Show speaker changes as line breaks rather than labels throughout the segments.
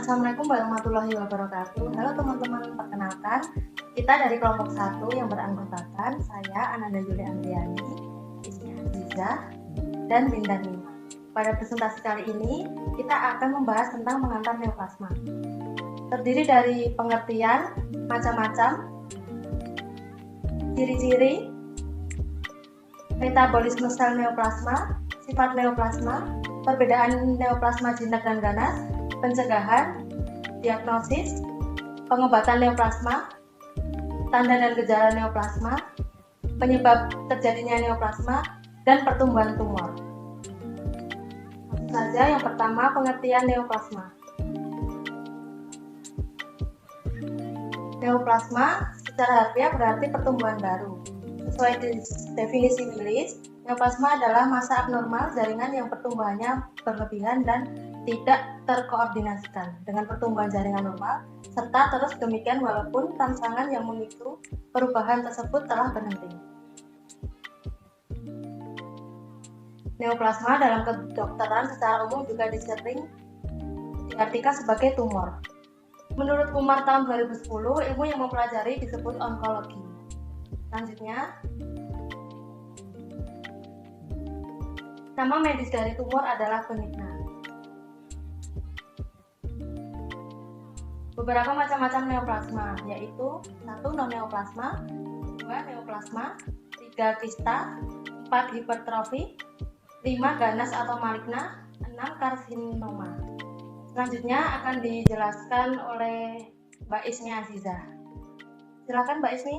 Assalamualaikum warahmatullahi wabarakatuh. Halo teman-teman, perkenalkan kita dari kelompok 1 yang beranggotakan saya Ananda Yulia Andriani, Ismi Aziza, dan Linda Nima. Pada presentasi kali ini kita akan membahas tentang pengantar neoplasma. Terdiri dari pengertian, macam-macam, ciri-ciri, metabolisme sel neoplasma, sifat neoplasma, perbedaan neoplasma jinak dan ganas, pencegahan, diagnosis, pengobatan neoplasma, tanda dan gejala neoplasma, penyebab terjadinya neoplasma, dan pertumbuhan tumor. Langsung saja, yang pertama pengertian neoplasma. Neoplasma secara harfiah berarti pertumbuhan baru. Sesuai definisi Willis, neoplasma adalah massa abnormal jaringan yang pertumbuhannya berlebihan dan tidak terkoordinasikan dengan pertumbuhan jaringan normal, serta terus demikian walaupun rangsangan yang memicu perubahan tersebut telah berhenti. Neoplasma dalam kedokteran secara umum juga disering diartikan sebagai tumor. Menurut Umar tahun 2010, ilmu yang mempelajari disebut onkologi. Selanjutnya, nama medis dari tumor adalah benigna. Beberapa macam-macam neoplasma, yaitu 1. Non-neoplasma, 2. Neoplasma, 3. kista, 4. hipertrofi, 5. ganas atau maligna, 6. karsinoma. Selanjutnya akan dijelaskan oleh Mbak Ismi Aziza. Silakan Mbak Ismi.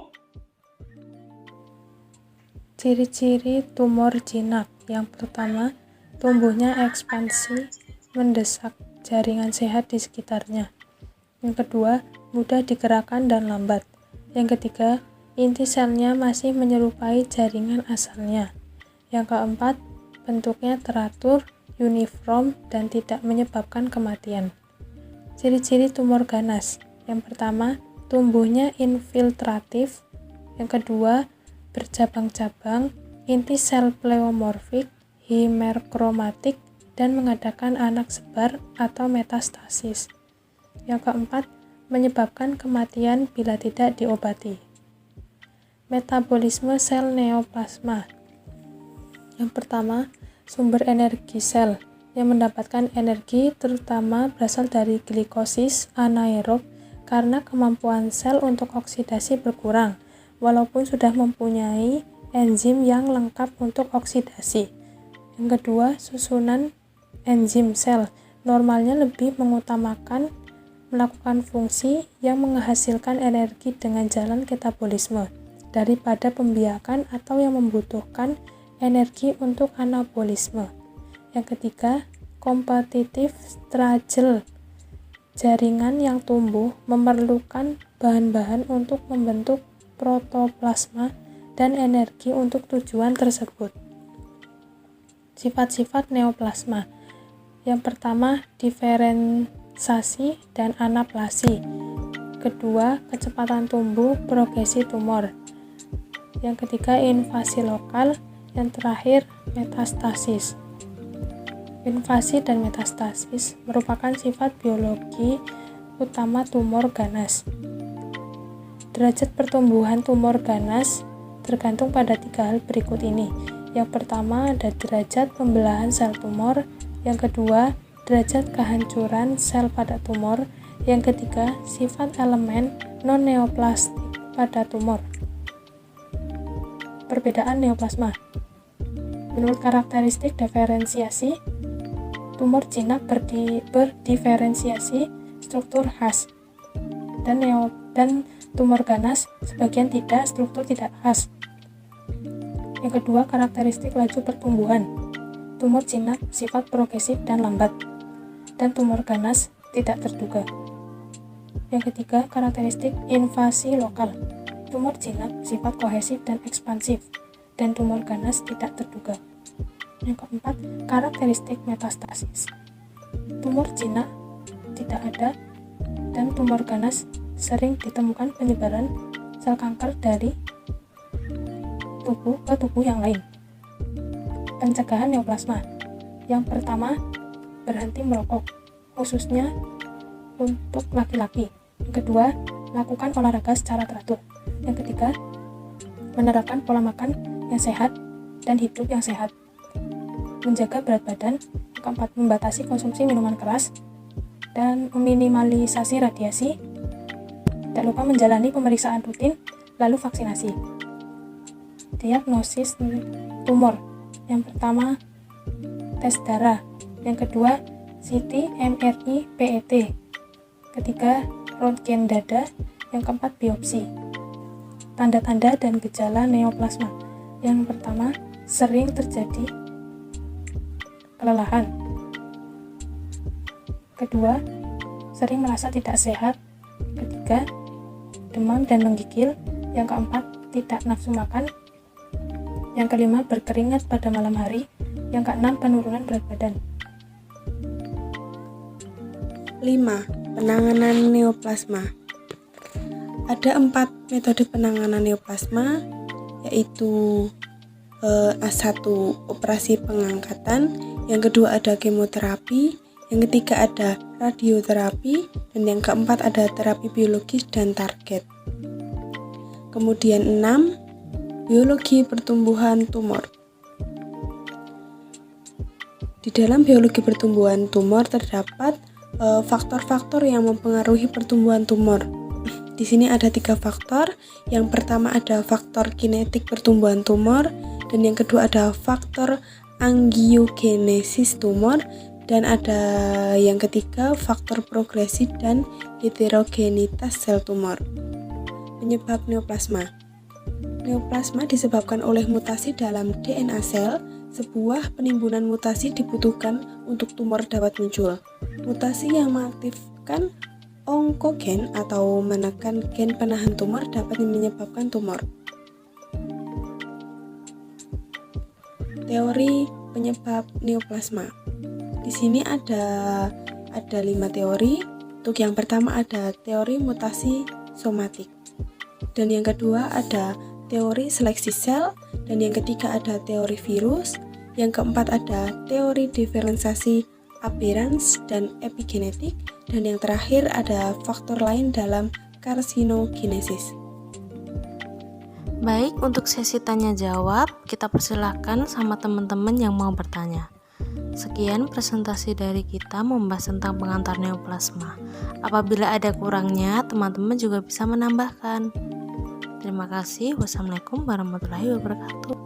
Ciri-ciri tumor jinak. Yang pertama, tumbuhnya ekspansi mendesak jaringan sehat di sekitarnya. Yang kedua, mudah digerakkan dan lambat. Yang ketiga, inti selnya masih menyerupai jaringan asalnya. Yang keempat, bentuknya teratur, uniform, dan tidak menyebabkan kematian. Ciri-ciri tumor ganas. Yang pertama, tumbuhnya infiltratif. Yang kedua, bercabang-cabang, inti sel pleomorfik, hiperkromatik, dan mengadakan anak sebar atau metastasis. Yang keempat, menyebabkan kematian bila tidak diobati. Metabolisme sel neoplasma. Yang pertama, sumber energi sel yang mendapatkan energi terutama berasal dari glikosis anaerob karena kemampuan sel untuk oksidasi berkurang, walaupun sudah mempunyai enzim yang lengkap untuk oksidasi. Yang kedua, susunan enzim sel normalnya lebih mengutamakan melakukan fungsi yang menghasilkan energi dengan jalan katabolisme daripada pembiakan atau yang membutuhkan energi untuk anabolisme. Yang ketiga, kompetitif stragel jaringan yang tumbuh memerlukan bahan-bahan untuk membentuk protoplasma dan energi untuk tujuan tersebut. Sifat-sifat neoplasma. Yang pertama, diferensiasi dan anaplasi. Kedua, kecepatan tumbuh, progresi tumor. Yang ketiga, invasi lokal. Yang terakhir, metastasis. Invasi dan metastasis merupakan sifat biologi utama tumor ganas. Derajat pertumbuhan tumor ganas tergantung pada 3 hal berikut ini. Yang pertama ada derajat pembelahan sel tumor, yang kedua derajat kehancuran sel pada tumor, yang ketiga sifat elemen non-neoplastik pada tumor. Perbedaan neoplasma. Menurut karakteristik diferensiasi, tumor jinak berdiferensiasi struktur khas, dan tumor ganas sebagian tidak, struktur tidak khas. Yang kedua, karakteristik laju pertumbuhan. Tumor jinak sifat progresif dan lambat, dan tumor ganas tidak terduga. Yang ketiga, karakteristik invasi lokal. Tumor jinak sifat kohesif dan ekspansif, dan tumor ganas tidak terduga. Yang keempat, karakteristik metastasis. Tumor jinak tidak ada, dan tumor ganas sering ditemukan penyebaran sel kanker dari tubuh ke tubuh yang lain. Pencegahan neoplasma. Yang pertama, berhenti merokok, khususnya untuk laki-laki. Yang kedua, melakukan olahraga secara teratur. Yang ketiga, menerapkan pola makan yang sehat dan hidup yang sehat. Menjaga berat badan. Yang keempat, membatasi konsumsi minuman keras dan meminimalisasi radiasi. Tidak lupa menjalani pemeriksaan rutin, lalu vaksinasi. Diagnosis tumor. Yang pertama, tes darah. Yang kedua, CT, MRI, PET. Ketiga, röntgen dada. Yang keempat, biopsi. Tanda-tanda dan gejala neoplasma. Yang pertama, sering terjadi kelelahan. Kedua, sering merasa tidak sehat. Ketiga, demam dan menggigil. Yang keempat, tidak nafsu makan. Yang kelima, berkeringat pada malam hari. Yang keenam, penurunan berat badan.
5. Penanganan neoplasma. Ada 4 metode penanganan neoplasma, yaitu A1 operasi pengangkatan, yang kedua ada kemoterapi, yang ketiga ada radioterapi, dan yang keempat ada terapi biologis dan target. Kemudian 6. Biologi pertumbuhan tumor. Di dalam biologi pertumbuhan tumor terdapat faktor-faktor yang mempengaruhi pertumbuhan tumor. Di sini ada 3 faktor. Yang pertama ada faktor kinetik pertumbuhan tumor, dan yang kedua ada faktor angiogenesis tumor, dan ada yang ketiga faktor progresi dan heterogenitas sel tumor. Penyebab neoplasma. Neoplasma disebabkan oleh mutasi dalam DNA sel. Sebuah penimbunan mutasi dibutuhkan untuk tumor dapat muncul. Mutasi yang mengaktifkan onkogen atau menekan gen penahan tumor dapat menyebabkan tumor. Teori penyebab neoplasma. Di sini ada 5 teori. Untuk yang pertama ada teori mutasi somatik. Dan yang kedua ada teori seleksi sel, dan yang ketiga ada teori virus. Yang keempat ada teori diferensiasi aberrans dan epigenetik, dan yang terakhir ada faktor lain dalam karsinogenesis.
Baik, untuk sesi tanya jawab, kita persilahkan sama teman-teman yang mau bertanya. Sekian presentasi dari kita membahas tentang pengantar neoplasma. Apabila ada kurangnya, teman-teman juga bisa menambahkan. Terima kasih. Wassalamualaikum warahmatullahi wabarakatuh.